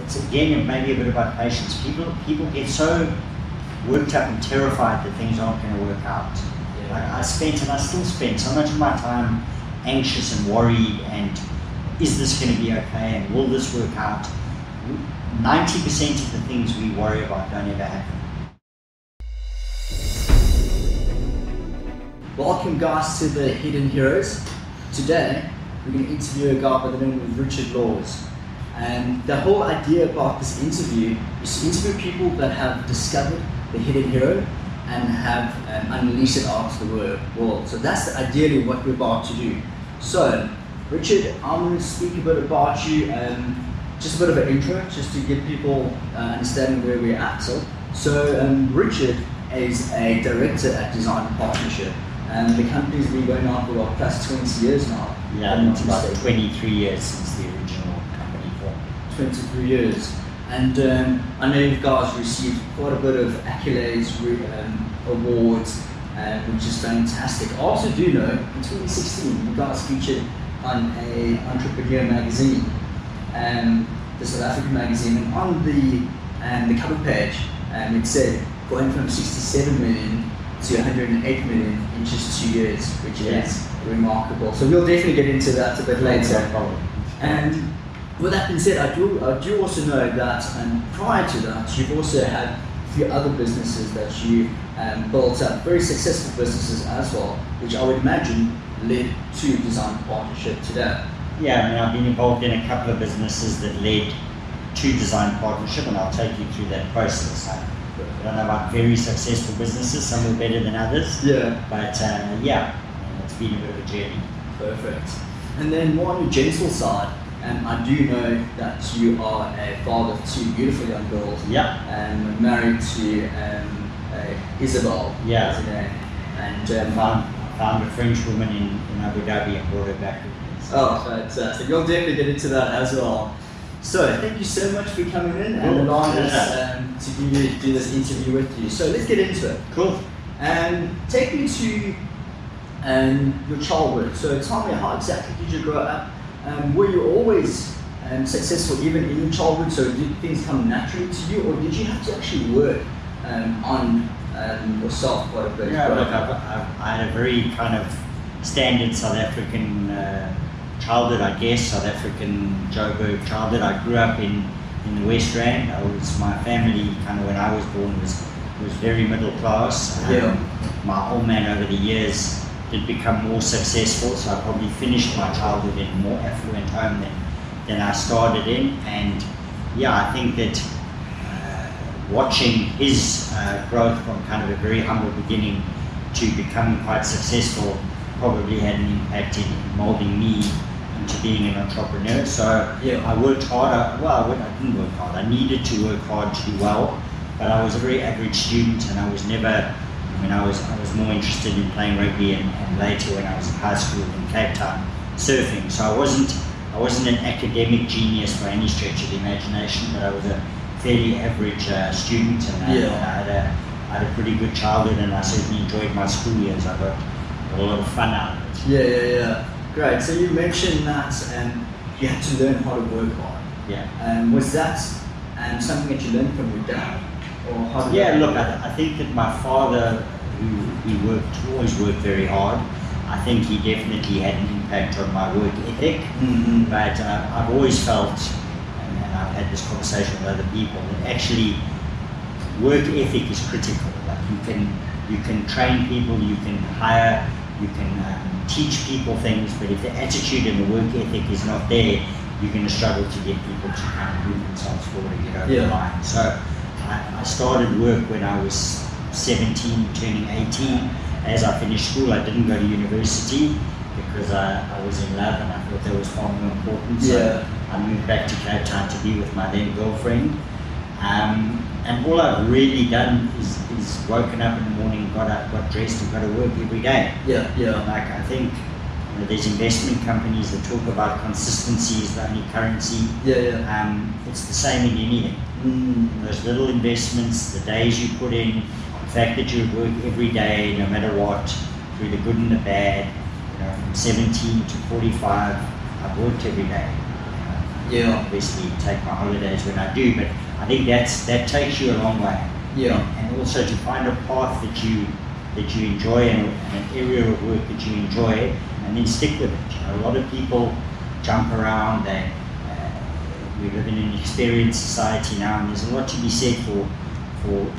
it's again maybe a bit about patience. People get so worked up and terrified that things aren't going to work out. I spent, and I still spend, so much of my time anxious and worried, and is this going to be okay, and will this work out? 90% of the things we worry about don't ever happen. Welcome guys to the Hidden Heroes. Today we're going to interview a guy by the name of Richard Laws. And the whole idea about this interview is to interview people that have discovered the hidden hero and have unleashed it out to the world. So that's ideally what we're about to do. So, Richard, I'm going to speak a bit about you, just a bit of an intro, just to give people understanding where we're at. So Richard is a director at Design Partnership, and the company's been going on for about plus 20 years now. Yeah, it's about 23 years since the original company formed. 23 years. And I know you guys received quite a bit of accolades, awards, which is fantastic. I also do know, in 2016, you guys featured on a Entrepreneur magazine, the South African magazine, and on the cover page, it said going from 67 million to 108 million in just 2 years, which is remarkable. So we'll definitely get into that a bit later. And with that being said, I do also know that prior to that, you've also had a few other businesses that you built up, very successful businesses as well, which I would imagine led to Design Partnership today. Yeah, I mean, I've been involved in a couple of businesses that led to Design Partnership, and I'll take you through that process. I don't know about very successful businesses, some are better than others. Yeah. But it's been a bit of a journey. Perfect. And then more on the gentle side, I do know that you are a father of two beautiful young girls. Yeah. And married to Isabel. Yeah. And found a French woman in Abu Dhabi and brought her back with me. So. Oh, fantastic. You'll definitely get into that as well. So, thank you so much for coming in and allowing us to do this interview with you. So, let's get into it. Cool. Take me to your childhood. So, tell me, how exactly did you grow up? Were you always successful even in your childhood? So, did things come naturally to you, or did you have to actually work on yourself quite a bit? Yeah, look, I had a very kind of standard South African childhood, I guess, South African Joburg childhood. I grew up in the West Rand. My family, kind of when I was born, was very middle class. My old man over the years did become more successful, so I probably finished my childhood in a more affluent home than I started in. And yeah, I think that watching his growth from kind of a very humble beginning to becoming quite successful probably had an impact in molding me into being an entrepreneur. So I worked hard. I didn't work hard. I needed to work hard to do well, but I was a very average student, and I was never. I was more interested in playing rugby, and later when I was in high school in Cape Town, surfing. So I wasn't an academic genius by any stretch of the imagination, but I was a fairly average student, and I had a pretty good childhood, and I certainly enjoyed my school years. I got a lot of fun out of it. Yeah. Great. So you mentioned that you had to learn how to work hard. Yeah. Was that something that you learned from your dad, or how did I think that my father, he always worked very hard. I think he definitely had an impact on my work ethic. Mm-hmm. But I've always felt, and I've had this conversation with other people, that actually work ethic is critical. Like you can train people, you can hire, you can teach people things, but if the attitude and the work ethic is not there, you're going to struggle to get people to kind of move themselves forward and get over the line. So I started work when I was 17, turning 18. As I finished school, I didn't go to university because I was in love and I thought that was far more important. So I moved back to Cape Town to be with my then girlfriend. And all I've really done is woken up in the morning, got dressed and got to work every day. Like I think there's investment companies that talk about consistency is the only currency. It's the same in anything. Those little investments, the days you put in, the fact that you work every day, no matter what, through the good and the bad. From 17 to 45, I've worked every day. Yeah. Obviously take my holidays when I do, but I think that takes you a long way. Yeah. And also to find a path that you enjoy and an area of work that you enjoy, and then stick with it. You know, a lot of people jump around. We live in an experienced society now, and there's a lot to be said for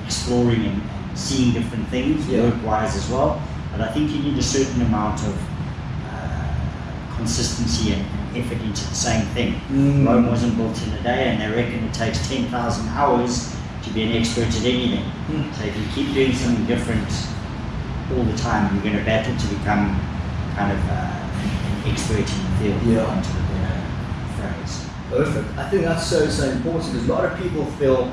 exploring and seeing different things, work-wise as well. But I think you need a certain amount of consistency and effort into the same thing. Rome wasn't built in a day, and they reckon it takes 10,000 hours to be an expert at anything. So if you keep doing something different all the time, you're going to battle to become kind of an expert in the field, to the better phrase. Perfect. I think that's so important, because a lot of people feel,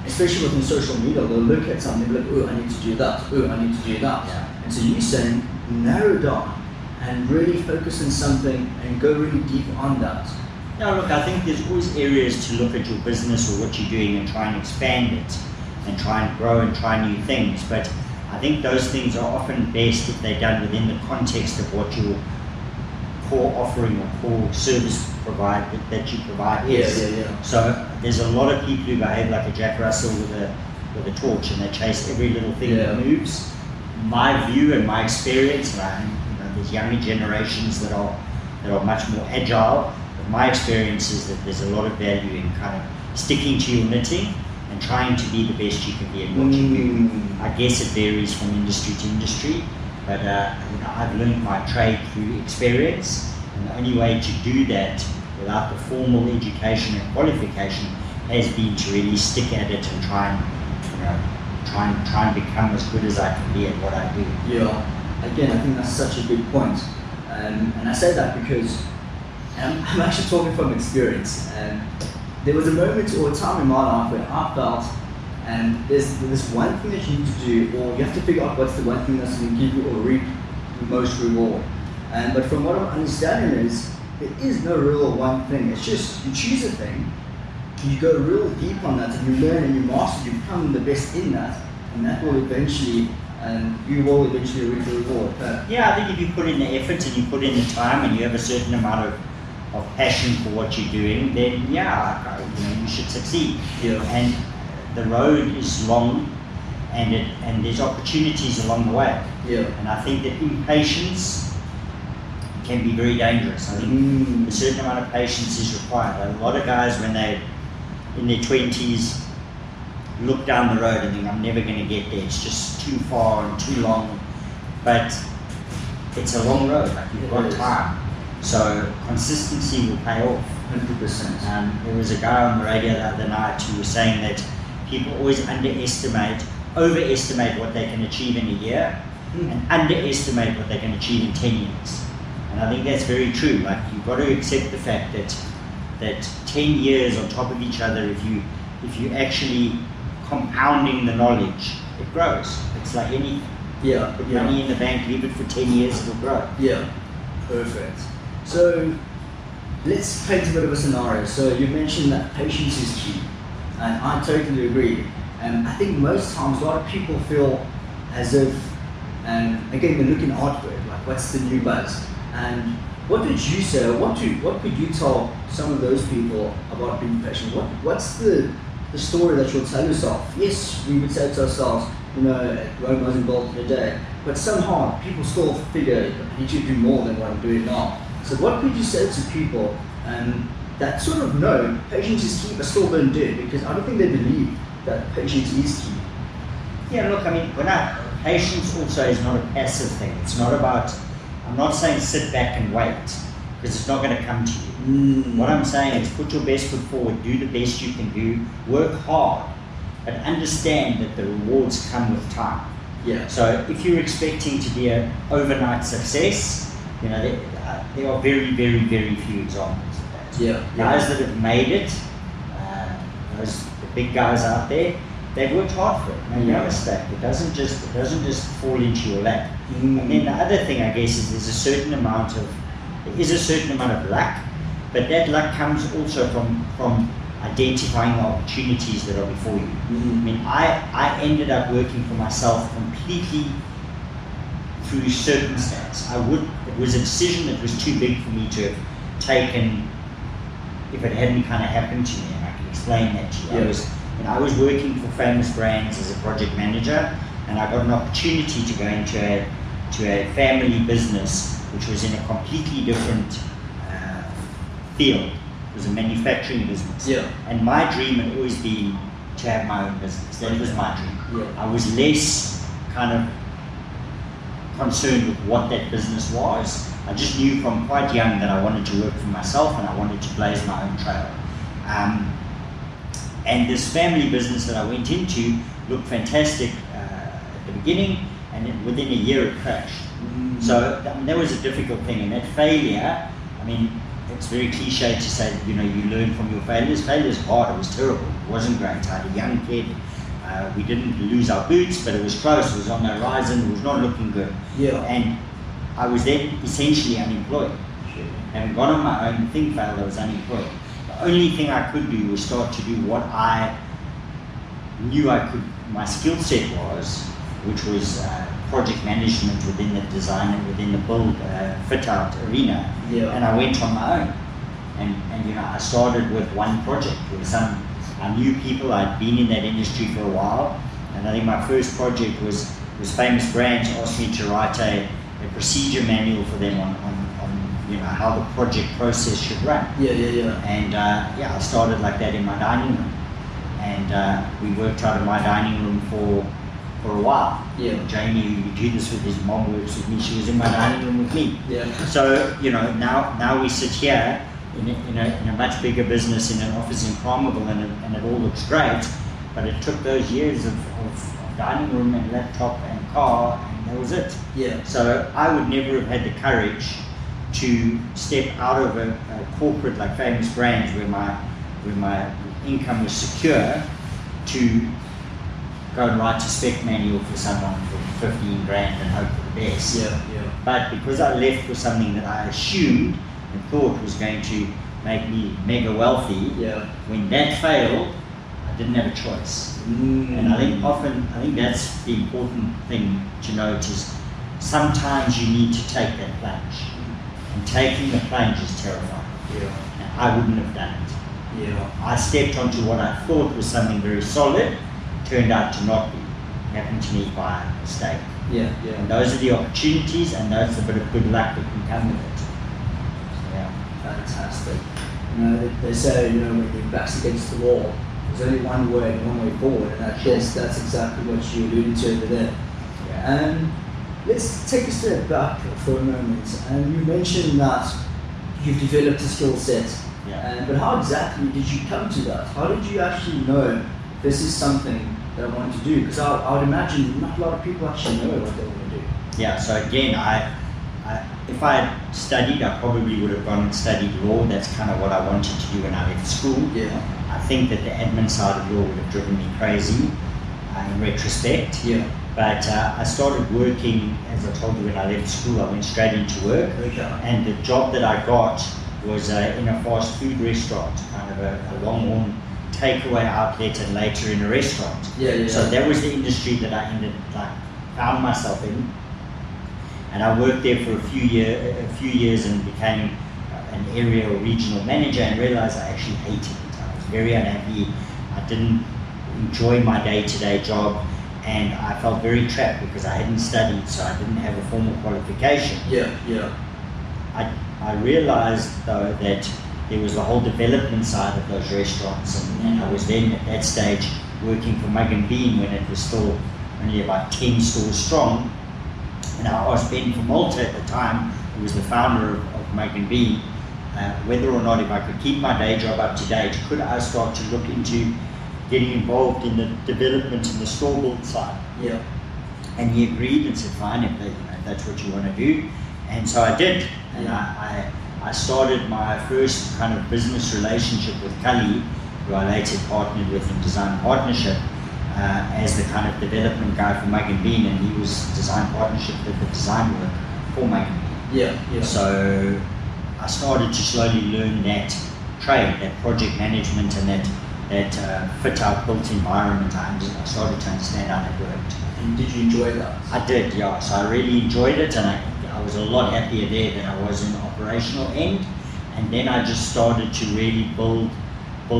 especially within social media, they'll look at something like, oh, I need to do that, oh, I need to do that. Yeah. And so you're saying, narrow down and really focus on something and go really deep on that. No, look, I think there's always areas to look at your business or what you're doing and try and expand it and try and grow and try new things. But I think those things are often best if they're done within the context of what your core offering or core service that you provide is. So there's a lot of people who behave like a Jack Russell with a torch, and they chase every little thing that moves. My view and my experience, and there's younger generations that are much more agile. But my experience is that there's a lot of value in kind of sticking to your knitting and trying to be the best you can be at what you do. I guess it varies from industry to industry, but I've learned my trade through experience, and the only way to do that without the formal education and qualification has been to really stick at it and try and become as good as I can be at what I do. Yeah. Again, I think that's such a good point. And I say that because I'm actually talking from experience. There was a moment or a time in my life where I felt there's this one thing that you need to do, or you have to figure out what's the one thing that's going to give you or reap the most reward. But from what I'm understanding is, there is no real one thing. It's just you choose a thing, you go real deep on that, and you learn and you master, you become the best in that, and that will eventually, you will eventually reap the reward. Yeah, I think if you put in the effort and you put in the time and you have a certain amount of passion for what you're doing, then you should succeed. Yeah. And the road is long, and there's opportunities along the way. Yeah. And I think that impatience can be very dangerous. I think a certain amount of patience is required. A lot of guys, when they're in their 20s, look down the road and think, I'm never going to get there. It's just too far and too long. But it's a long road. Like, you've got time. So consistency will pay off. 100%. There was a guy on the radio the other night who was saying that people always overestimate what they can achieve in a year and underestimate what they can achieve in 10 years. And I think that's very true. Like, you've got to accept the fact that 10 years on top of each other, if you actually compounding the knowledge, it grows. It's like anything. Yeah. Put money in the bank, leave it for 10 years, it'll grow. Yeah. Perfect. So let's paint a bit of a scenario. So you mentioned that patience is key, and I totally agree. And I think most times a lot of people feel as if, again, they're looking outward, like what's the new buzz? And what would you say, or what could you tell some of those people about being patient? What's the story that you'll tell yourself? Yes, we would say to ourselves, Rome wasn't built in a day, but somehow people still figure, I need to do more than what I'm doing now. So what could you say to people that sort of know patience is key but still don't do it, because I don't think they believe that patience is key? Yeah, look, I mean, patience also is not a passive thing. It's not about, I'm not saying sit back and wait, because it's not going to come to you. What I'm saying is put your best foot forward, do the best you can do, work hard, but understand that the rewards come with time. Yeah. So if you're expecting to be an overnight success, there are very, very, very few examples of that. Yeah. Guys that have made it, the big guys out there, they've worked hard for it. Make no mistake. It doesn't just fall into your lap. And then the other thing, I guess, is there is a certain amount of luck, but that luck comes also from identifying the opportunities that are before you. I mean, I ended up working for myself completely through circumstance. It was a decision that was too big for me to have taken if it hadn't kind of happened to me, and I can explain that to you. Yeah. I was working for Famous Brands as a project manager, and I got an opportunity to go into a family business, which was in a completely different field. It was a manufacturing business. Yeah. And my dream had always been to have my own business. That was my dream. Yeah. I was less kind of concerned with what that business was. I just knew from quite young that I wanted to work for myself and I wanted to blaze my own trail. And this family business that I went into looked fantastic at the beginning, and then within a year it crashed. So that was a difficult thing, and that failure, I mean, it's very cliche to say, you know, you learn from your failures. Failure is hard. It was terrible. It wasn't great. I had a young kid. We didn't lose our boots, but it was close. It was on the horizon. It was not looking good. Yeah. And I was then essentially unemployed. Sure. Having gone on my own, thing failed, I was unemployed. The only thing I could do was start to do what I knew I could, my skill set was, which was project management within the design and within the build, fit out arena. Yeah. And I went on my own. And you know, I started with one project with I knew people. I'd been in that industry for a while, and I think my first project was Famous Brands asked me to write a procedure manual for them on you know, how the project process should run. And I started like that in my dining room, and we worked out of my dining room for a while. Yeah. Jamie, we do this with his mom, works with me. She was in my dining room with me. Yeah. So you know, now we sit here in a much bigger business in an office in Carmel, and it all looks great. But it took those years of dining room and laptop and car, and that was it. Yeah. So I would never have had the courage to step out of a corporate like Famous Brands, where my income was secure, to go and write a spec manual for someone for 15 grand and hope for the best. Yeah. But because I left for something that I assumed and thought was going to make me mega wealthy, when that failed, I didn't have a choice. And I think that's the important thing to note is sometimes you need to take that plunge. And taking the plunge is terrifying. And I wouldn't have done it. I stepped onto what I thought was something very solid, turned out to not be. It happened to me by mistake. And those are the opportunities, and that's a bit of good luck that can come with it. Fantastic. You know, they say, you know, when your back's against the wall, there's only one way and one way forward, and that's exactly what you alluded to over there. Let's take a step back for a moment. You mentioned that you've developed a skill set, but how exactly did you come to that? How did you actually know this is something that I want to do? Because I would imagine not a lot of people actually know what they want to do. Yeah, so again, if I had studied, I probably would have gone and studied law. That's kind of what I wanted to do when I left school. I think that the admin side of law would have driven me crazy in retrospect. But I started working, as I told you, when I left school. I went straight into work. And the job that I got was in a fast food restaurant, kind of a Longhorn takeaway outlet, and later in a restaurant. So that was the industry that I found myself in. And I worked there for a few years and became an area or regional manager, and realized I actually hated it. I was very unhappy. I didn't enjoy my day-to-day job, and I felt very trapped because I hadn't studied, so I didn't have a formal qualification. I realized though that there was the whole development side of those restaurants, and I was then at that stage working for Mug and Bean when it was still only about 10 stores strong. And I asked Ben from Malta at the time, who was the founder of Mug and Bean, whether or not if I could keep my day job up to date, could I start to look into getting involved in the development and the store build side. And he agreed and said, fine, if that's what you want to do. And so I did. And I started my first kind of business relationship with Cully, who I later partnered with in Design Partnership, as the kind of development guy for Mug and Bean, and he was design partnership with the design work for Mug and Bean. So I started to slowly learn that trade, that project management, and that fit out built environment. I started to understand how that worked. And did you enjoy that? I did, yeah. So I really enjoyed it, and I was a lot happier there than I was in the operational end. and then I just started to really build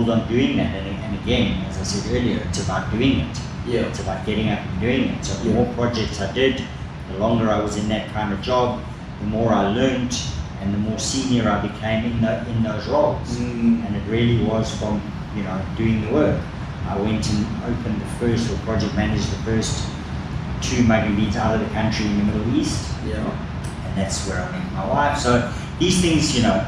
on doing that. And again, as I said earlier, it's about doing it. Yeah. It's about getting up and doing it. So the Yeah. more projects I did, the longer I was in that kind of job, the more I learned, and the more senior I became in those roles. And it really was from, you know, doing the work. I went and opened the first, or project managed the first 2 Mugg & Beans out of the country in the Middle East. Yeah. And that's where I met my wife. So these things, you know,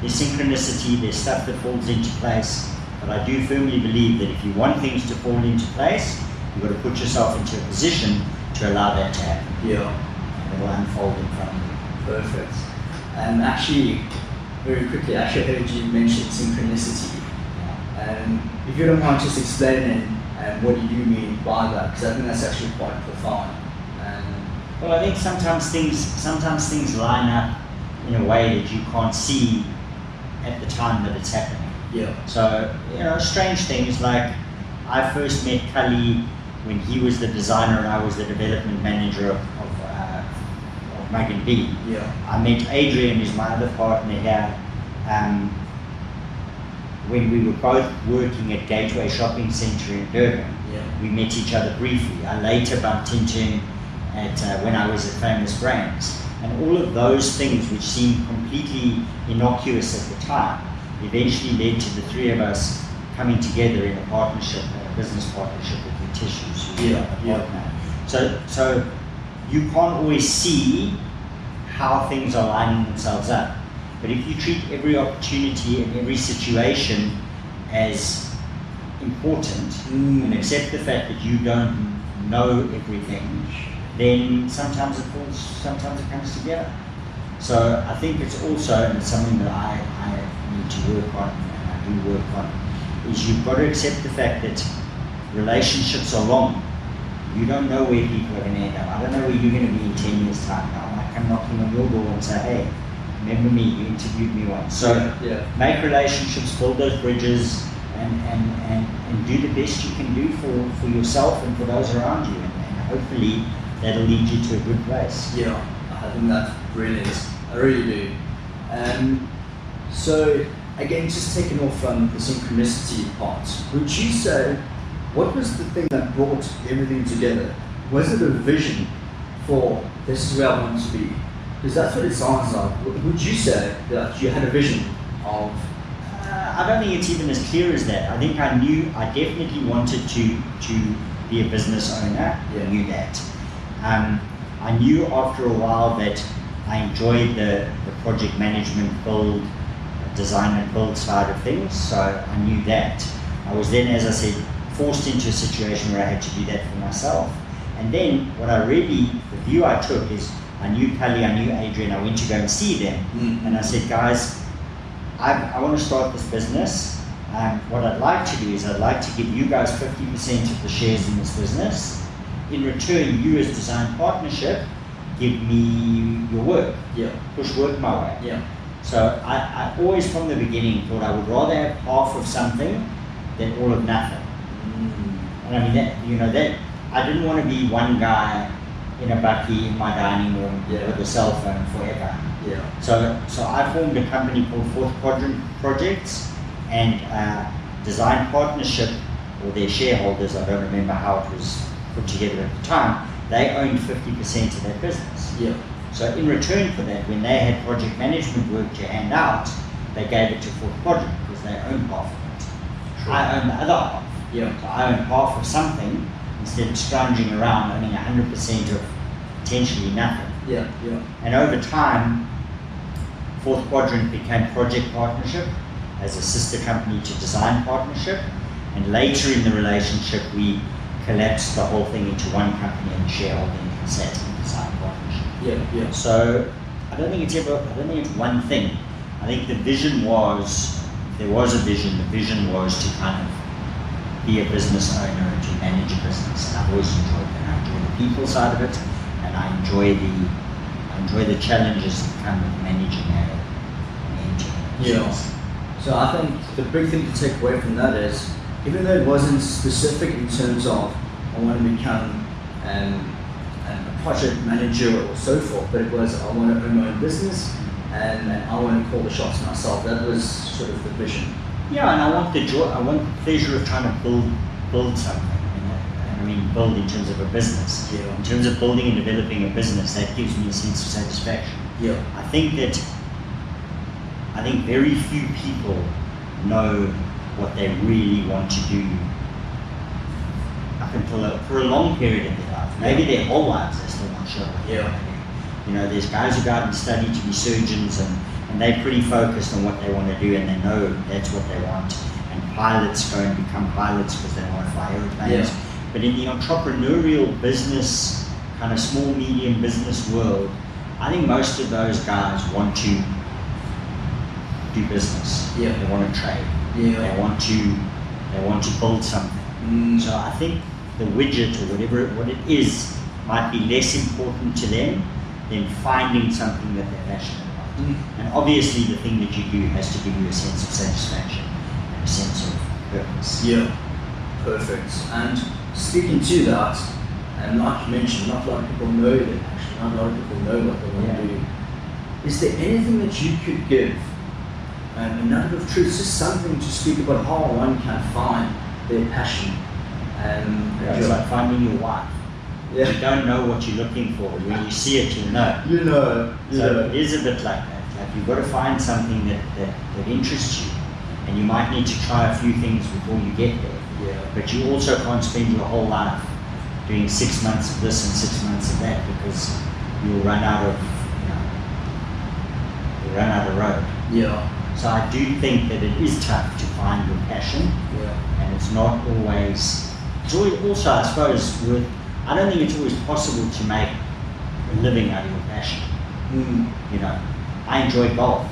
there's synchronicity, there's stuff that falls into place. But I do firmly believe that if you want things to fall into place, you've got to put yourself into a position to allow that to happen. Yeah. And it will unfold in front of you. Perfect. Actually, very quickly, I actually heard you mention synchronicity. If you don't mind just explaining what you do mean by that, because I think that's actually quite profound. Well, I think sometimes things line up in a way that you can't see at the time that it's happening. Yeah. So, you know, strange things like I first met Kali when he was the designer and I was the development manager of Mugg & Bean. Yeah. I met Adrian, who's my other partner here, when we were both working at Gateway Shopping Centre in Durban. Yeah. We met each other briefly. I later bumped into him at when I was at Famous Brands. And all of those things, which seemed completely innocuous at the time, eventually led to the three of us coming together in a partnership, a business partnership with the Tissues. So you can't always see how things are lining themselves up. But if you treat every opportunity and every situation as important and accept the fact that you don't know everything, then sometimes it comes together. So I think it's also, and it's something that I need to work on, and I do work on, is you've got to accept the fact that relationships are long. You don't know where people are going to end up. I don't know where you're going to be in 10 years' time now. I might come knocking on your door and say, hey, remember me, you interviewed me once. So make relationships, build those bridges, and do the best you can do for yourself and for those around you. And hopefully that'll lead you to a good place. Yeah, I think that's brilliant. I really do. So again, just taking off from the synchronicity part, would you say, what was the thing that brought everything together? Was it a vision for this is where I want to be? Because that's what it sounds like. Would you say that you had a vision of? I don't think it's even as clear as that. I think I definitely wanted to be a business owner. I knew that. I knew after a while that I enjoyed the project management build, design and build side of things, so I knew that. I was then, as I said, forced into a situation where I had to do that for myself. And then the view I took is, I knew Kali, I knew Adrian, I went to go and see them. And I said, guys, I want to start this business. What I'd like to do is I'd like to give you guys 50% of the shares in this business. In return, you as design partnership, give me your work. Push work my way. So I always from the beginning thought I would rather have half of something than all of nothing. And I mean that I didn't want to be one guy in a bucky in my dining room with a cell phone forever. So I formed a company called Fourth Quadrant Projects, and Design Partnership, or their shareholders, I don't remember how it was put together at the time, they owned 50% of that business. So in return for that, when they had project management work to hand out, they gave it to Fourth Quadrant because they owned half of it. I owned the other half. So I owned half of something instead of scrounging around owning 100% of potentially nothing. And over time, Fourth Quadrant became Project Partnership as a sister company to Design Partnership, and later in the relationship we collapsed the whole thing into one company and shareholding sat in Design Partnership. So I don't think it's one thing. I think the vision was, if there was a vision, the vision was to kind of be a business owner and to manage a business, and I've always enjoyed that. I enjoy the people side of it, and I enjoy the challenges that come with managing an end-to-end business. So I think the big thing to take away from that is, even though it wasn't specific in terms of I want to become a project manager or so forth, but it was I want to own my own business, and I want to call the shots myself. That was sort of the vision. Yeah, and I want the joy, I want the pleasure of trying to build something. And I mean, build in terms of a business. Yeah. In terms of building and developing a business, that gives me a sense of satisfaction. Yeah. I think very few people know what they really want to do up until for a long period of their life. Maybe their whole lives they're still not sure what they want to do. You know, there's guys who go out and study to be surgeons and they're pretty focused on what they want to do and they know that's what they want. And pilots go and become pilots because they want to fly airplanes. Yeah. But in the entrepreneurial business, kind of small, medium business world, I think most of those guys want to do business. Yeah. They want to trade. Yeah. They want to build something. So I think the widget or what it is might be less important to them than finding something that they're passionate about. And obviously the thing that you do has to give you a sense of satisfaction and a sense of purpose. Yeah, perfect. And speaking to that, and like you mentioned, not a lot of people know that actually, not a lot of people know what they want to do. Is there anything that you could give, a nugget of truth, just something to speak about how one can find their passion? It's like finding your wife. Yeah. You don't know what you're looking for. When you see it, you'll know. You know. So it is a bit like that. Like you've got to find something that interests you. And you might need to try a few things before you get there. Yeah. But you also can't spend your whole life doing 6 months of this and 6 months of that because you'll run out of, you'll run out of road. Yeah. So I do think that it is tough to find your passion. Yeah. And it's not always, it's always also, I suppose, I don't think it's always possible to make a living out of your passion. You know, I enjoy golf,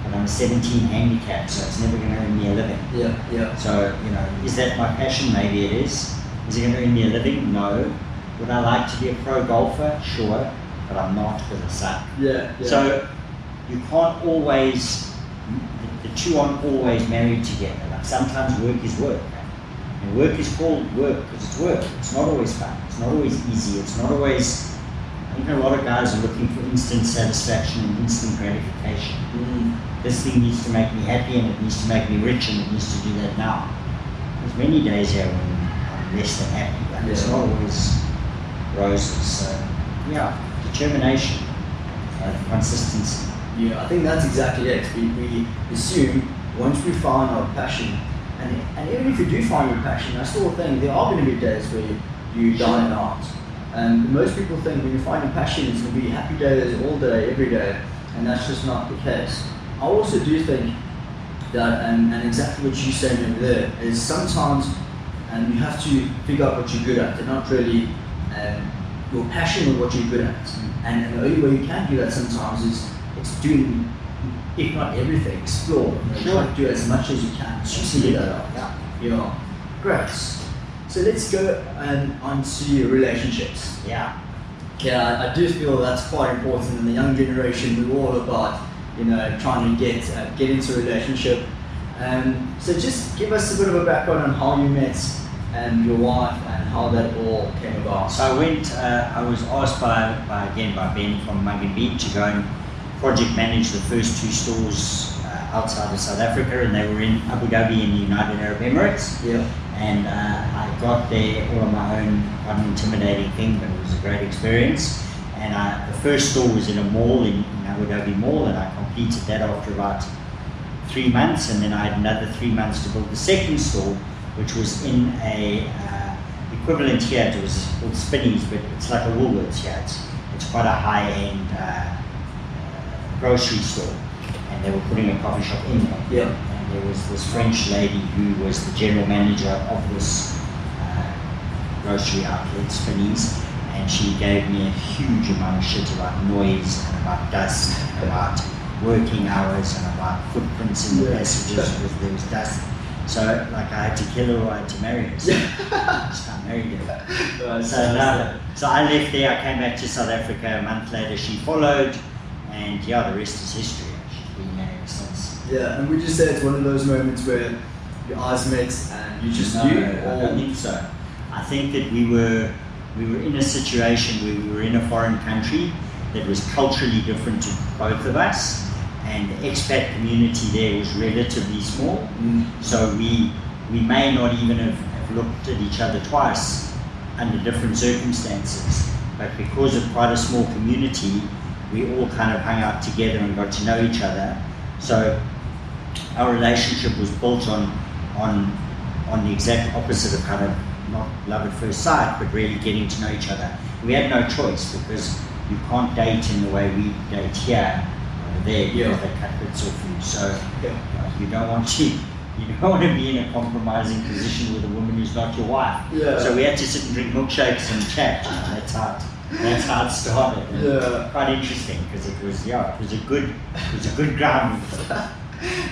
but I'm a 17 handicap, so it's never going to earn me a living. Yeah, yeah. So, you know, is that my passion? Maybe it is. Is it going to earn me a living? No. Would I like to be a pro golfer? Sure, but I'm not because I suck. Yeah, yeah. So you can't always, the two aren't always married together. Like sometimes work is work. And work is called work because it's work. It's not always fun. It's not always easy. It's not always, I think a lot of guys are looking for instant satisfaction and instant gratification. This thing needs to make me happy and it needs to make me rich and it needs to do that now. There's many days here when I'm less than happy, but it's not always roses. So yeah, determination, consistency. Yeah, I think that's exactly it. We assume once we find our passion, and even if you do find your passion, I still think there are going to be days where you dine out. And most people think when you find your passion, it's going to be happy days all day, every day, and that's just not the case. I also do think that, and exactly what you're saying over there, is sometimes you have to figure out what you're good at, and not really your passion with what you're good at. And the only way you can do that sometimes is it's doing, if not everything, explore. Try to do as much as you can. Just figure that out. Yeah. Great. So let's go on to relationships. Yeah. Yeah, I do feel that's quite important in the young generation. We're all about, trying to get into a relationship. So just give us a bit of a background on how you met your wife and how that all came about. So I was asked by Ben from Mugg & Bean to go and project manage the first 2 stores outside of South Africa, and they were in Abu Dhabi in the United Arab Emirates. Yeah. And I got there all on my own, quite an intimidating thing, but it was a great experience. And the first store was in a mall, in Abu Dhabi Mall, and I completed that after about 3 months, and then I had another 3 months to build the second store, which was in a equivalent here. It was called Spinneys, but it's like a Woolworths here. It's quite a high-end grocery store, and they were putting a coffee shop in there. Yeah. And there was this French lady who was the general manager of this grocery outlet, Spinneys, and she gave me a huge amount of shit about noise and about dust and about working hours and about footprints in the passages because there was dust. So I had to kill her or I had to marry her. So I married her. So I left there, I came back to South Africa. A month later she followed, and the rest is history. She's been married since. Yeah, and would you say it's one of those moments where your eyes met and you just knew? I don't think so. I think that we were in a situation where we were in a foreign country that was culturally different to both of us, and the expat community there was relatively small. So we may not even have looked at each other twice under different circumstances. But because of quite a small community, we all kind of hung out together and got to know each other. So our relationship was built on the exact opposite of kind of not love at first sight, but really getting to know each other. We had no choice because you can't date in the way we date here over there because they cut bits off you. So you don't want to be in a compromising position with a woman who's not your wife. So we had to sit and drink milkshakes and chat. That's how it started. And quite interesting because it was a good ground.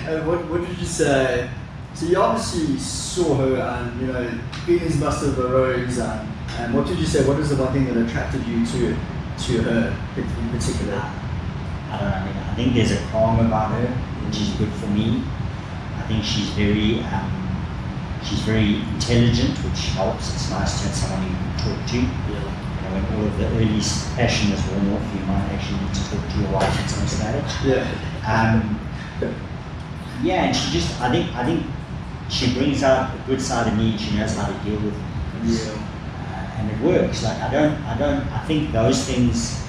And what did you say? So you obviously saw her, and feelings must have arose. And what did you say? What is the one thing that attracted you to her in particular? I don't know. I mean, I think there's a calm about her, which is good for me. I think she's very intelligent, which helps. It's nice to have someone you can talk to. When all of the early passion is worn off, you might actually need to talk to your wife at some stage. And she just, I think she brings out a good side of me. She knows how to deal with it, and it works. Like I think those things.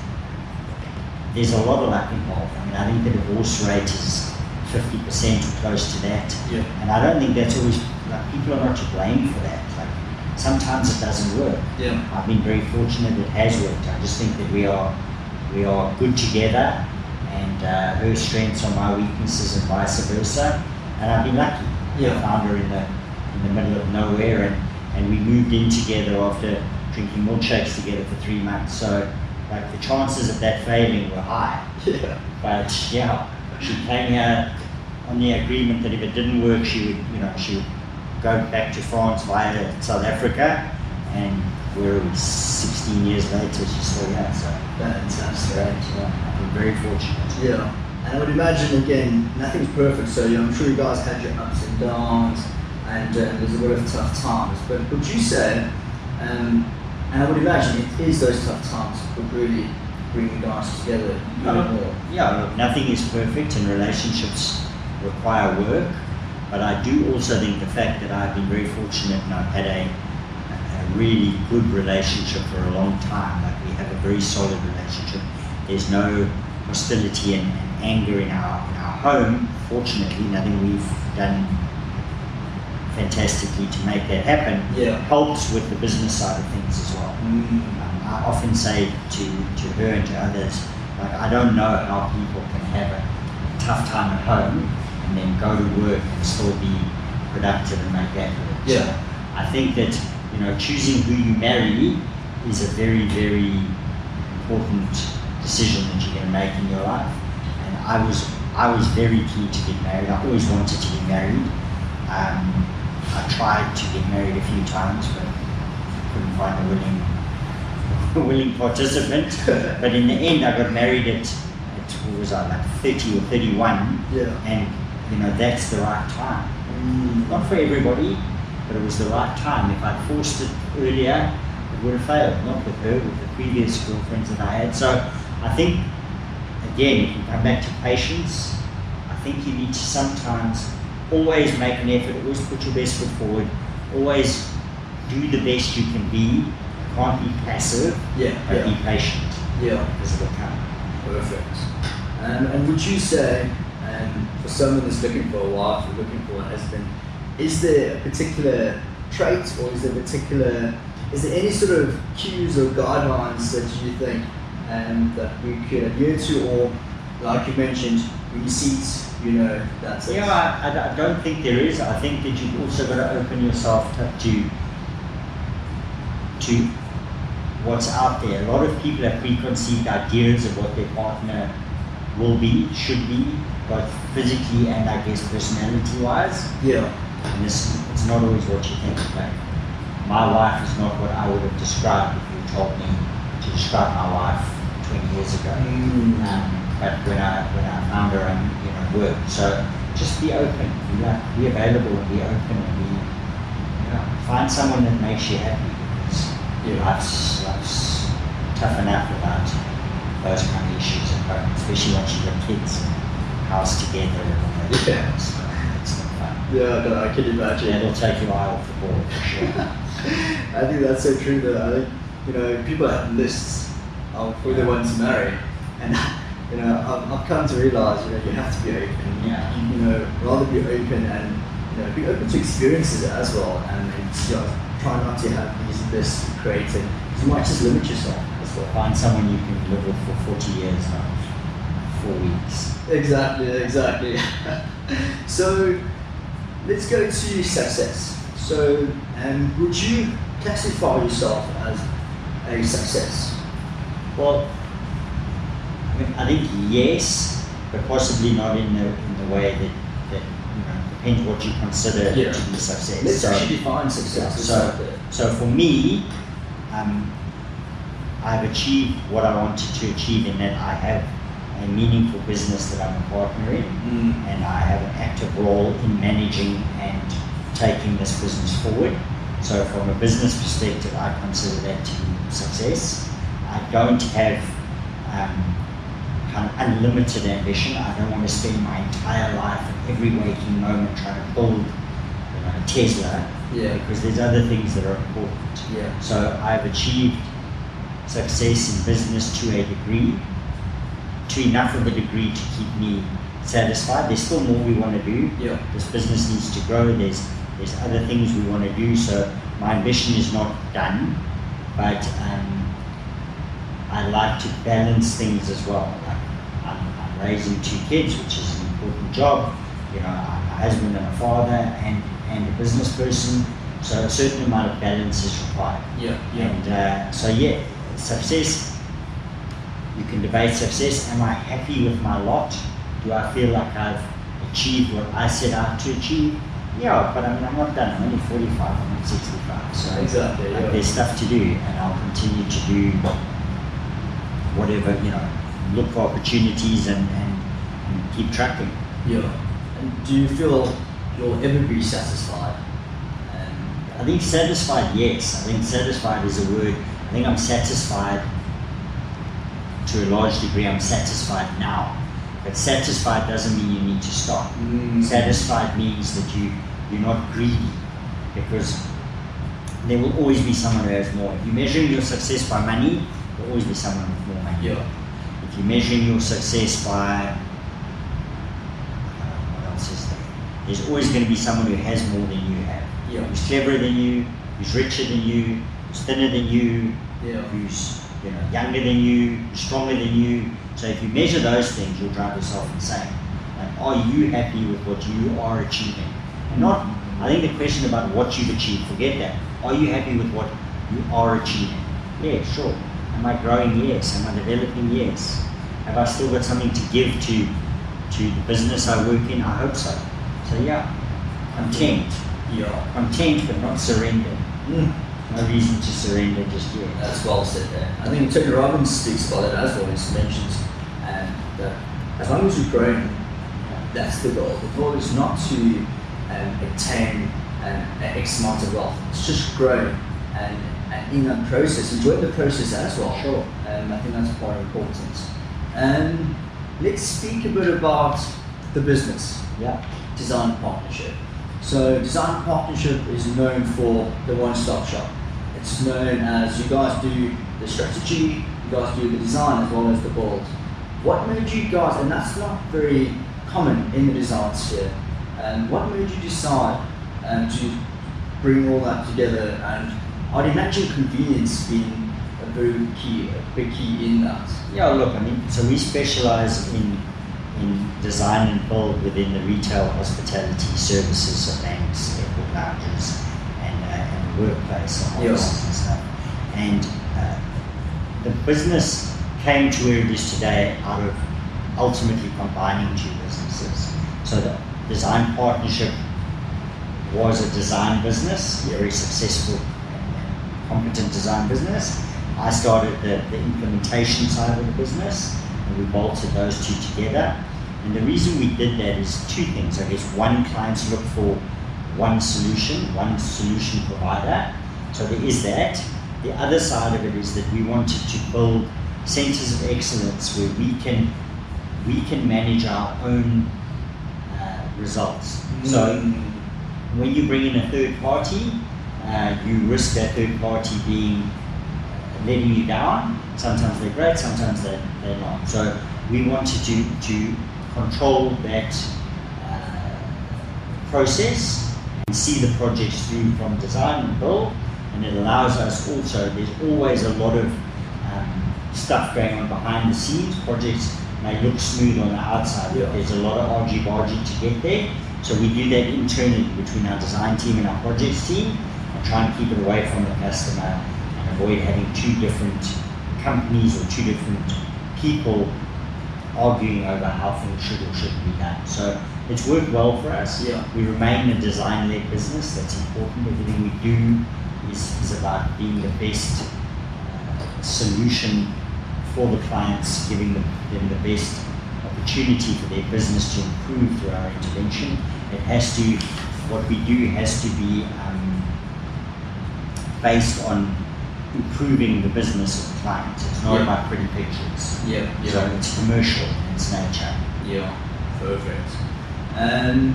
There's a lot of luck involved. I mean, I think the divorce rate is 50% or close to that, and I don't think that's always like people are not to blame for that. Like sometimes it doesn't work. I've been very fortunate it has worked. I just think that we are good together. And her strengths are my weaknesses and vice versa. And I've been lucky. I found her in the middle of nowhere, and we moved in together after drinking milkshakes together for 3 months. So like the chances of that failing were high. But she came here on the agreement that if it didn't work, she would go back to France via South Africa, and we're 16 years later, she's still here. So fantastic. I've been very fortunate. And I would imagine, again, nothing's perfect, so I'm sure you guys had your ups and downs, and there's a lot of tough times. But would you say, and I would imagine it is those tough times that really bring you guys together even more? Look, nothing is perfect, and relationships require work. But I do also think the fact that I've been very fortunate and I've had a really good relationship for a long time. Like we have a very solid relationship. There's no hostility and anger in our home. Fortunately, nothing we've done fantastically to make that happen. Helps with the business side of things as well. I often say to her and to others, like I don't know how people can have a tough time at home and then go to work and still be productive and make that work. So I think that choosing who you marry is a very, very important decision that you're going to make in your life. And I was very keen to get married. I always wanted to get married. I tried to get married a few times, but couldn't find a willing participant. But in the end, I got married at what was I, like 30 or 31, and that's the right time. Not for everybody, but it was the right time. If I'd forced it earlier, it would have failed. Not with her, with the previous girlfriends that I had. So I think, again, if you come back to patience, I think you need to sometimes always make an effort, always put your best foot forward, always do the best you can be. You can't be passive, but be patient. Because it'll come. Perfect. And would you say, for someone that's looking for a wife or looking for a husband, is there a particular trait, or is there any sort of cues or guidelines that you think that we could adhere to, or like you mentioned, when you see it, that's it? I don't think there is. I think that you've also got to open yourself up to what's out there. A lot of people have preconceived ideas of what their partner will be, should be, both physically and I guess personality-wise. And it's not always what you think. Like, my wife is not what I would have described if you told me to describe my wife 20 years ago. But when I found her and worked, so just be open, be available, and be open, and find someone that makes you happy. Because life's tough enough without those kind of issues at home, especially once you've got kids and house together and all that. Yeah. So it's not fun. Yeah, no, I can imagine. It'll take your eye off the ball for sure. I think that's so true though. I think, you know, people have lists of who they want to marry, and you know, I've come to realize, you know, you have to be open. Yeah. You know, rather be open and, you know, be open to experiences as well, and you know, try not to have these lists created. You might just limit yourself as well. Find someone you can live with for 40 years, not 4 weeks. Exactly. So let's go to success. So, would you classify yourself as a success? Well, I think yes, but possibly not in the way that you know, depends what you consider to be success. Let's actually define success. So for me, I've achieved what I wanted to achieve in that I have a meaningful business that I'm a partner in, and I have an active role in managing and taking this business forward. So from a business perspective, I consider that to be success. I don't have kind of unlimited ambition. I don't want to spend my entire life and every waking moment trying to build, you know, a Tesla, because there's other things that are important. So I've achieved success in business to a degree, to enough of a degree to keep me satisfied. There's still more we want to do. This business needs to grow. There's other things we want to do. So my ambition is not done, but I like to balance things as well. Like I'm raising 2 kids, which is an important job. You know, I'm a husband and a father and a business person. So a certain amount of balance is required. And so success. You can debate success. Am I happy with my lot? Do I feel like I've achieved what I set out to achieve? Yeah, but I mean, I'm not done. I'm only 45. I'm not 65. So there's stuff to do, and I'll continue to do whatever, you know, look for opportunities and keep tracking. And do you feel you'll ever be satisfied? I think satisfied, yes. I think satisfied is a word. I think I'm satisfied to a large degree. I'm satisfied now. But satisfied doesn't mean you need to stop. Satisfied means that you're not greedy, because there will always be someone who has more. If you're measuring your success by money, there will always be someone with more money. If you're measuring your success by, what else is there? There's always going to be someone who has more than you have. Who's cleverer than you, who's richer than you, who's thinner than you, who's younger than you, who's stronger than you. So if you measure those things, you'll drive yourself insane. Like, are you happy with what you are achieving? And not, I think the question about what you've achieved, forget that. Are you happy with what you are achieving? Yeah, sure. Am I growing? Yes. Am I developing? Yes. Have I still got something to give to the business I work in? I hope so. So yeah, content. Content but not surrendered. No reason to surrender just yet. That's well said there. I think Tony Robbins speaks about it as well. He mentions that as long as you're growing, that's the goal. The goal is not to attain X amount of wealth. It's just grow, and in that process, enjoy the process as well. Sure. I think that's quite important. Let's speak a bit about the business. Design partnership. So Design Partnership is known for the one-stop shop. It's known as you guys do the strategy, you guys do the design as well as the build. What made you guys, and that's not very common in the design sphere, what made you decide to bring all that together? And I'd imagine convenience being a big key in that. Yeah, look, I mean, so we specialize in design and build within the retail hospitality services, so banks, airport lounges, and workplace and offices and stuff. And the business came to where it is today out of ultimately combining 2 businesses. So the Design Partnership was a design business, a very successful and competent design business. I started the implementation side of the business, and we bolted those 2 together. And the reason we did that is 2 things. I guess one, clients look for one solution provider. So there is that. The other side of it is that we wanted to build centers of excellence where we can we can manage our own results. So when you bring in a third party, you risk that third party being letting you down. Sometimes they're great, sometimes they're not. So we wanted to control that process and see the projects through from design and build, and it allows us also, there's always a lot of stuff going on behind the scenes. Projects may look smooth on the outside, but there's a lot of argy-bargy to get there. So we do that internally between our design team and our projects team, and try and keep it away from the customer and avoid having two different companies or two different people arguing over how things should or shouldn't be done. So it's worked well for us. We remain a design-led business. That's important. Everything we do is about being the best solution for the clients, giving them the best opportunity for their business to improve through our intervention. It has to, what we do has to be based on improving the business of the client. It's not about pretty pictures. So it's commercial in its nature. Perfect.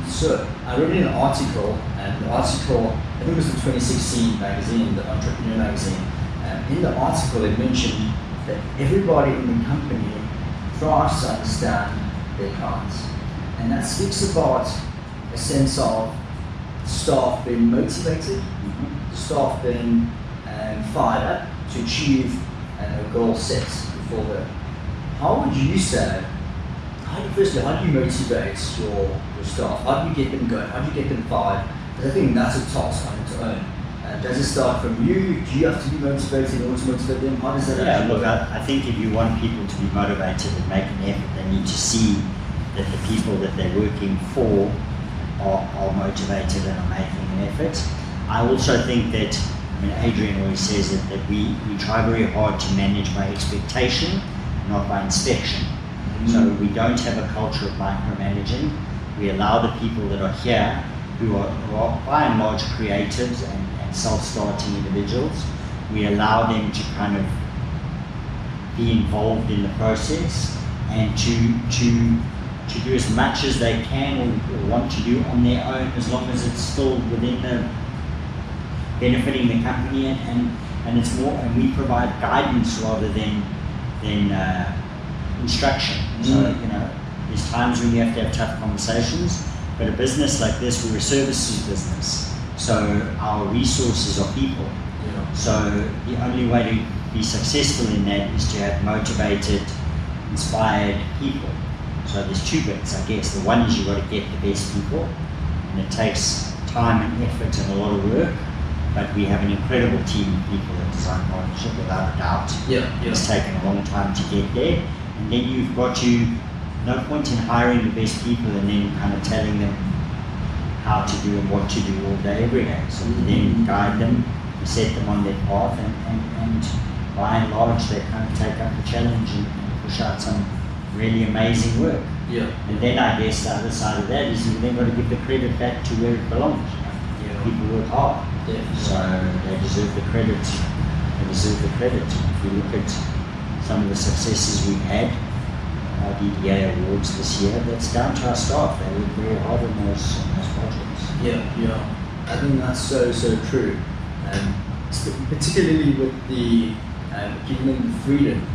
So I read an article, and the article, I think it was the 2016 magazine, the Entrepreneur magazine. In the article it mentioned that everybody in the company tries to understand their clients. And that speaks about a sense of staff being motivated, staff being fired up to achieve a goal set before them. How would you say, firstly, how do you motivate your staff? How do you get them going? How do you get them fired? Because I think that's a task on its own. Does it start from you? Do you have to be motivated in order to motivate them? How does that actually look, work? I think if you want people to be motivated and make an effort, they need to see that the people that they're working for are motivated and are making an effort. I also think that, Adrian always says that we try very hard to manage by expectation, not by inspection. So we don't have a culture of micromanaging. We allow the people that are here, who are by and large creatives and self-starting individuals, we allow them to kind of be involved in the process and to do as much as they can or want to do on their own, as long as it's still within the benefiting the company, and it's more, and we provide guidance rather than instruction. So there's times when you have to have tough conversations, but a business like this, we're a services business, so our resources are people. So the only way to be successful in that is to have motivated, inspired people. So there's two bits, I guess. The one is you've got to get the best people, and it takes time and effort and a lot of work, but we have an incredible team of people at Design Partnership, without a doubt. It's taken a long time to get there, and then you've got to, no point in hiring the best people and then kind of telling them how to do and what to do all day, every day. So we then guide them, we set them on their path, and by and large they kind of take up the challenge and push out some really amazing work. And then I guess the other side of that is you've then got to give the credit back to where it belongs. People work hard, so they deserve the credit. If you look at some of the successes we've had, our DDA awards this year, that's down to our staff. They work very hard on those projects. I think that's so true. Particularly with the giving them the freedom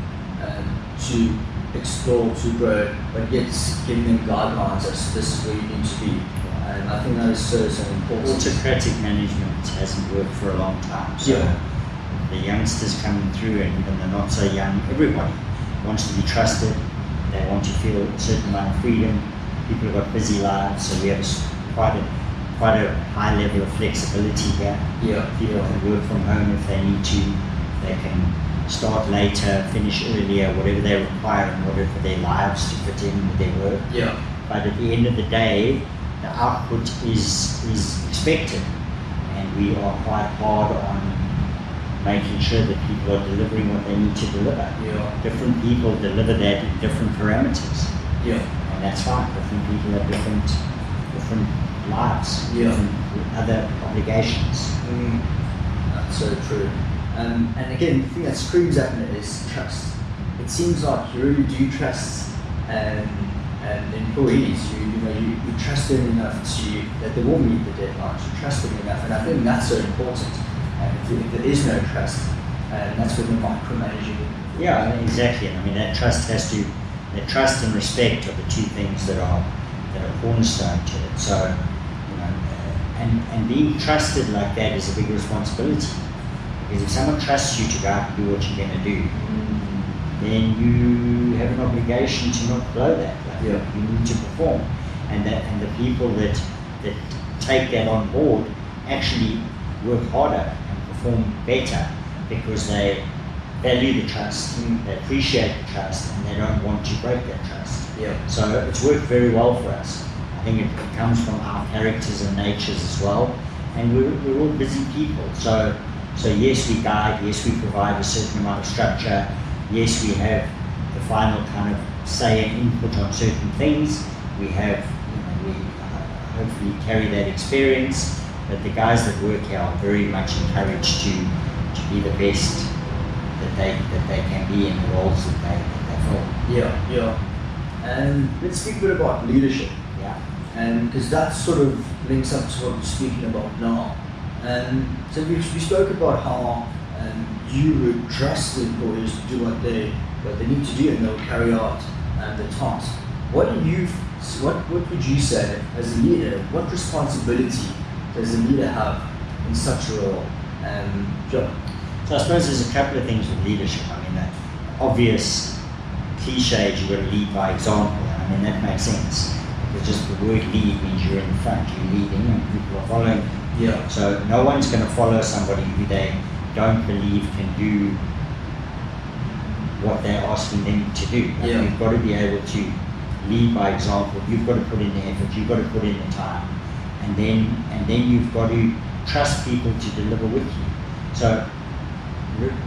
to explore, to grow, but yet giving them guidelines as this is where you need to be. And I think that is so important. Autocratic management hasn't worked for a long time. So the youngsters coming through, and even the not so young, everybody wants to be trusted. They want to feel a certain amount of freedom. People have got busy lives, so we have quite a high level of flexibility here. People can work from home if they need to. They can start later, finish earlier, whatever they require in order for their lives to fit in with their work. But at the end of the day, the output is expected, and we are quite hard on making sure that people are delivering what they need to deliver. Different people deliver that in different parameters. And that's fine. Different people have different lives, different other obligations. That's so true. And again, the thing that screams at me is trust. It seems like you really do trust employees, you trust them enough that they will meet the deadlines. You trust them enough, and I think that's so important. If there is no trust, that's when the micromanaging. Yeah, exactly. And I mean that trust and respect are the two things that are cornerstone to it. So, and being trusted like that is a big responsibility. Because if someone trusts you to go out and do what you're going to do, then you have an obligation to not blow that. You need to perform, and the people that take that on board actually work harder and perform better because they value the trust, they appreciate the trust, and they don't want to break that trust. So it's worked very well for us. I think it comes from our characters and natures as well, and we're all busy people. So yes, we guide, yes, we provide a certain amount of structure, yes, we have the final kind of say and input on certain things. We have, we hopefully carry that experience, but the guys that work here are very much encouraged to be the best that they can be in the roles that they fill. And let's speak a bit about leadership. And because that sort of links up to what we're speaking about now. So we spoke about how you would trust the employees to do what they need to do, and they'll carry out the task. What would you say as a leader? What responsibility does a leader have in such a role? Joe? So I suppose there's a couple of things with leadership. I mean, that obvious cliche is you've got to lead by example. I mean, that makes sense. Because just the word lead means you're in the front, you're leading, and people are following. So no one's going to follow somebody who they don't believe can do what they're asking them to do. You've got to be able to lead by example. You've got to put in the effort. You've got to put in the time, and then you've got to trust people to deliver with you. So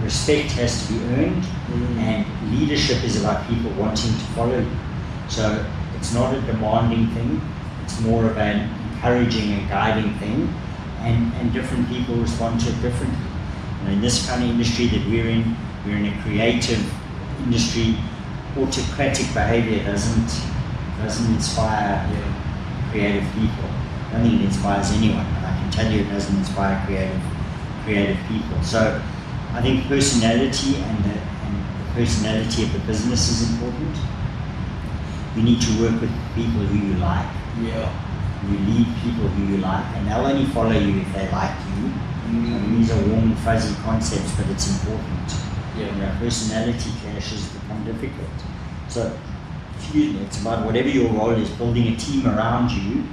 respect has to be earned, and leadership is about people wanting to follow you. So it's not a demanding thing. It's more of an encouraging and guiding thing, and different people respond to it differently. And in this kind of industry that we're in a creative industry. Autocratic behavior doesn't inspire creative people. I don't think it inspires anyone, but I can tell you it doesn't inspire creative people. So I think personality and the personality of the business is important. You need to work with people who you like. You lead people who you like, and they'll only follow you if they like you. I mean, these are warm and fuzzy concepts, but it's important. Personality clashes become difficult. So, it's about whatever your role is, building a team around you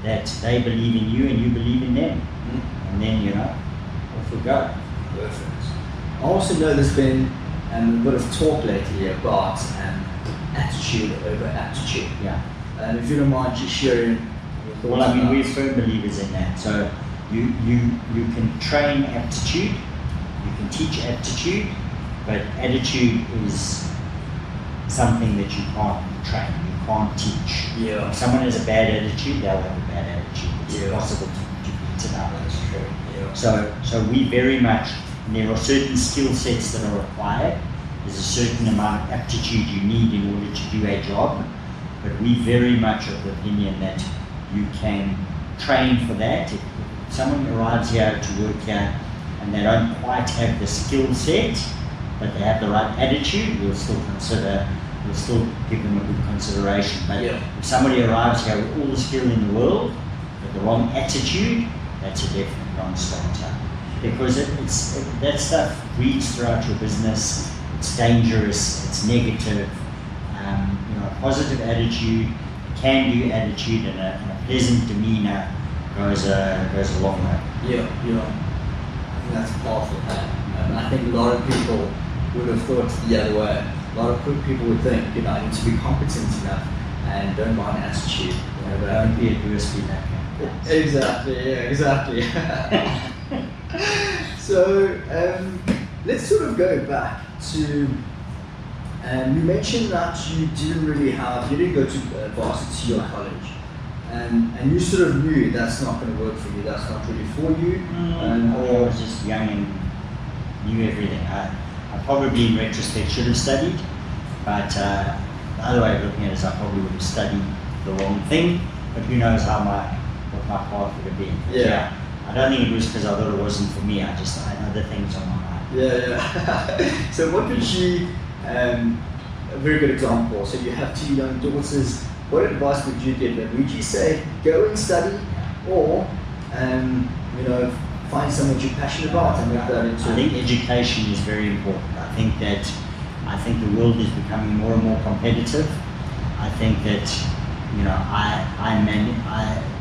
that they believe in you and you believe in them. And then, off we go. Perfect. I also know there's been a bit of talk lately about attitude over aptitude. And if you don't mind just sharing your thoughts. Well, I mean, we're firm believers in that. So, you can train aptitude, you can teach aptitude, but attitude is something that you can't train, you can't teach. If someone has a bad attitude, they'll have a bad attitude. It's impossible to beat it out. That's true. So we very much, and there are certain skill sets that are required. There's a certain amount of aptitude you need in order to do a job, but we very much of the opinion that you can train for that. If someone arrives here to work here and they don't quite have the skill set, but they have the right attitude, we'll still give them a good consideration. But if somebody arrives here with all the skill in the world, but the wrong attitude, that's a definite non-starter. Because that stuff breeds throughout your business. It's dangerous, it's negative. A positive attitude, a can-do attitude, and a pleasant demeanor goes a long way. I think that's powerful. I think a lot of people would have thought the other way. A lot of people would think, I need to be competent enough and don't mind attitude. But don't be a USB that guy. Exactly. So let's sort of go back to, you mentioned that you didn't go to varsity or college. And you sort of knew that's not going to work for you, that's not really for you. Or I was just young and knew everything. I probably in retrospect should have studied, but the other way of looking at it is I probably would have studied the wrong thing, but who knows what my path would have been. But Yeah. I don't think it was because I thought it wasn't for me. I had other things on my mind. Yeah. So what would you, a very good example, so you have two young daughters, what advice would you give them? Would you say go and study, or find something you're passionate about and make that into? I think education is very important. I think the world is becoming more and more competitive. I think that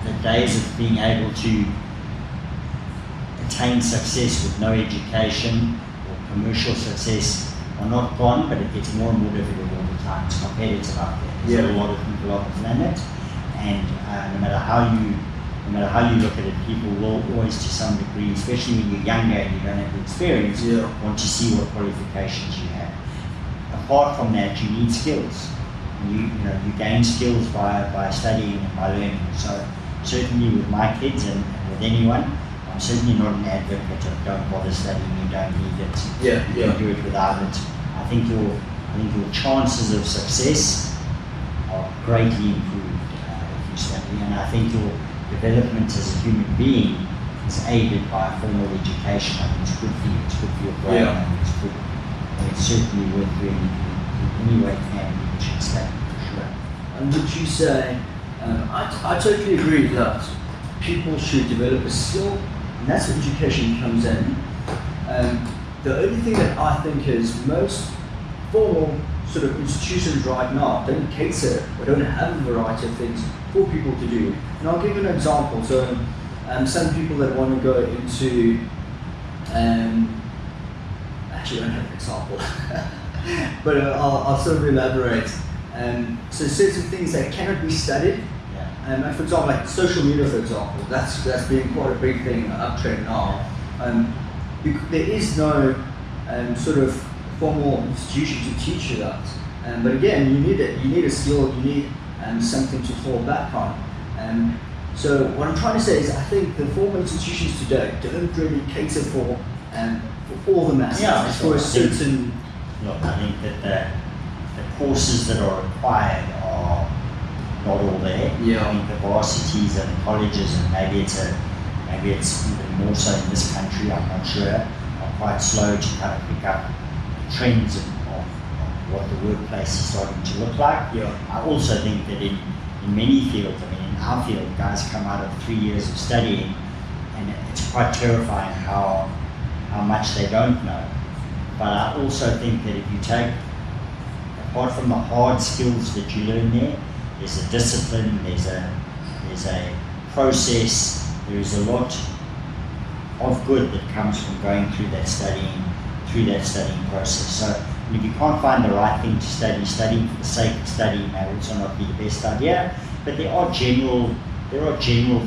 the days of being able to attain success with no education or commercial success are not gone, but it gets more and more difficult all the time. It's competitive out there. There's a lot of people on the planet, and no matter how you look at it, people will always, to some degree, especially when you're younger and you don't have the experience, want to see what qualifications you have. Apart from that, you need skills. You gain skills by studying and by learning. So certainly with my kids and with anyone, I'm certainly not an advocate of don't bother studying, you don't need it. You can do it without it. I think your chances of success are greatly improved if you study, and I think your development as a human being is aided by a formal education. I think it's good for you, it's good for your brain, and it's good, and it's certainly worth doing in any way can you should study, for sure. And would you say, I totally agree that people should develop a skill, and that's where education comes in. The only thing that I think is most formal sort of institutions right now don't cater or don't have a variety of things for people to do. And I'll give you an example. So some people that want to go into, actually I don't have an example, but I'll sort of elaborate. So certain things that cannot be studied, and for example, like social media, for example, that's been quite a big thing, uptrend now. There is no sort of formal institution to teach you that. But again, you need it. You need a skill. You need something to fall back on. So what I'm trying to say is, I think the formal institutions today don't really cater for all the masses. Yeah, for a certain. Look, I think that the courses that are required are not all there. Yeah. I think the varsities and the colleges, and maybe it's even more so in this country, I'm not sure, are quite slow to kind of pick up trends of what the workplace is starting to look like. Yeah. I also think that in many fields, in our field, guys come out of 3 years of studying, and it's quite terrifying how much they don't know. But I also think that if you take, apart from the hard skills that you learn there's a discipline, there's a process, there is a lot of good that comes from going through that studying process. So if you can't find the right thing to studying for the sake of studying may also not be the best idea. But there are general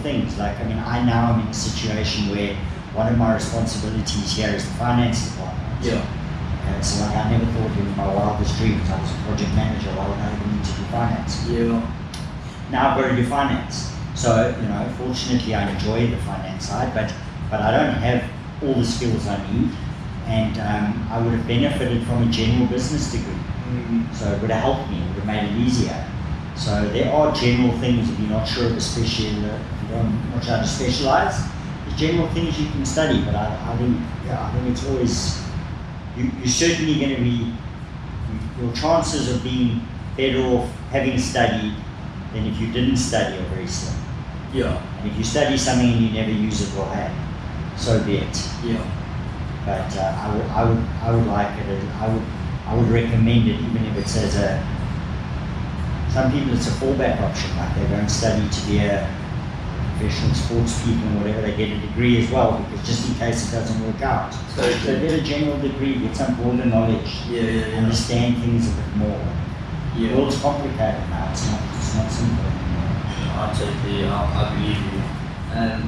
things. Like, I now am in a situation where one of my responsibilities here is the finance department. Yeah. And it's like I never thought in my wildest dreams I was a project manager. Why would I even need to do finance? Yeah. Now I've got to do finance. So, fortunately I enjoy the finance side, but I don't have all the skills I need, and I would have benefited from a general business degree. So it would have helped me, it would have made it easier. So there are general things, if you're not sure of if you don't know how to specialize, there's general things you can study, but I think it's always, you're certainly going to be, your chances of being better off having studied than if you didn't study are very slim. Yeah. And if you study something and you never use it, well, hey, so be it. Yeah. But I would like it. I would recommend it, even if it's some people it's a fallback option. Like they don't study to be a professional sports people or whatever. They get a degree as well, because just in case it doesn't work out. So get a general degree, get some broader knowledge. Yeah. Understand things a bit more. Yeah. The world's complicated now. It's not simple anymore. I believe you.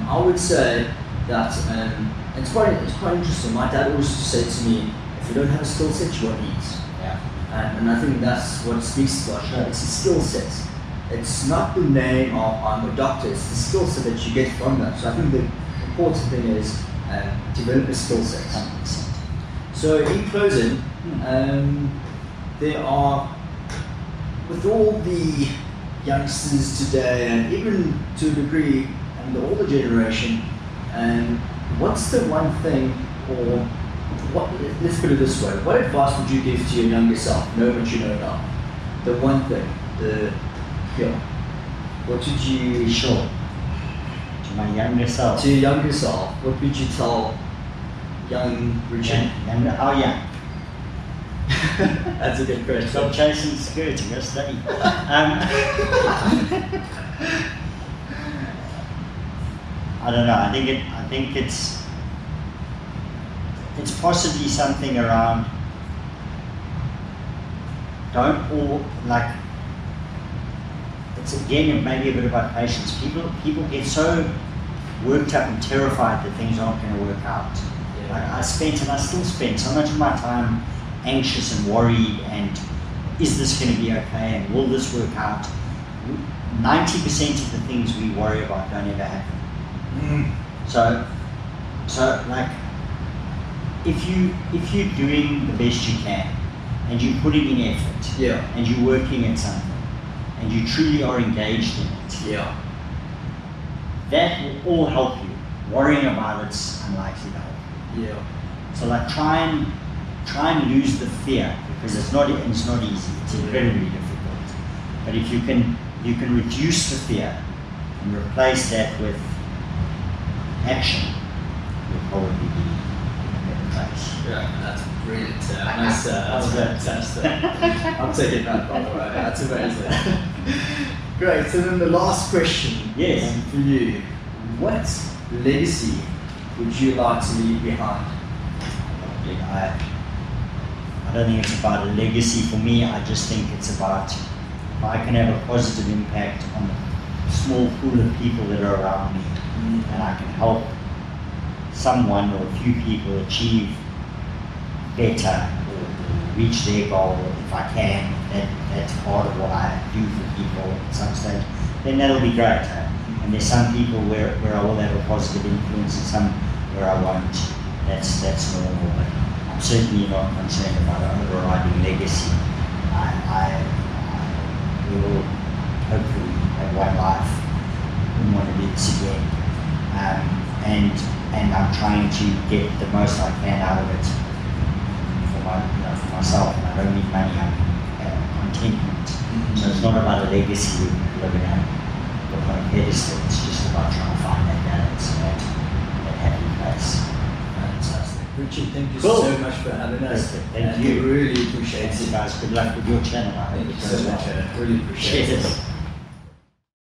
I would say that it's quite interesting. My dad always used to say to me, if you don't have a skill set, you won't eat. Yeah. And I think that's what it speaks to us. It's a skill set. It's not the name of I'm a doctor, it's the skill set that you get from that. So I think the important thing is develop a skill set. 100%. So in closing, there are with all the youngsters today, and even to a degree, and the older generation, what's the one thing, or what? Let's put it this way: what advice would you give to your younger self? Know what you know now. The one thing, what would you? Sure. To my younger self. To your younger self, what would you tell young Richard? Oh yeah. That's a good question. Stop chasing skirts and go study. I don't know. I think it's possibly something around. Don't all like. It's again maybe a bit about patience. People get so worked up and terrified that things aren't going to work out. Yeah. Like I spent and I still spend so much of my time anxious and worried, and is this going to be okay, and will this work out? 90% of the things we worry about don't ever happen. So like if you're doing the best you can, and you're putting in effort, and you're working at something, and you truly are engaged in it, that will all help you. Worrying about it's unlikely to help you. So like try and lose the fear, because it's not easy. It's incredibly difficult. But if you can reduce the fear and replace that with action, you'll probably be in a better place. Yeah, that's brilliant. That's fantastic. I'm taking that, by the way. That's amazing. Great. So then the last question for you: what legacy would you like to leave behind? I don't think it's about a legacy for me. I just think it's about if I can have a positive impact on the small pool of people that are around me, and I can help someone or a few people achieve better or reach their goal if I can. That's part of what I do for people at some stage. Then that'll be great. And there's some people where I will have a positive influence and some where I won't. That's normal. But I'm certainly not concerned about an overriding legacy. I will hopefully have one life and want to do this again. And I'm trying to get the most I can out of it for myself. And I don't need money. I'm contentment. So it's not about a legacy living on a pedestal. It's just about trying to find that balance and that happy place. Fantastic. Richard, thank you Cool. so much for having us. Thank you. We really appreciate Thanks, it. guys. Good luck with your channel. Thank you so much. I really appreciate it.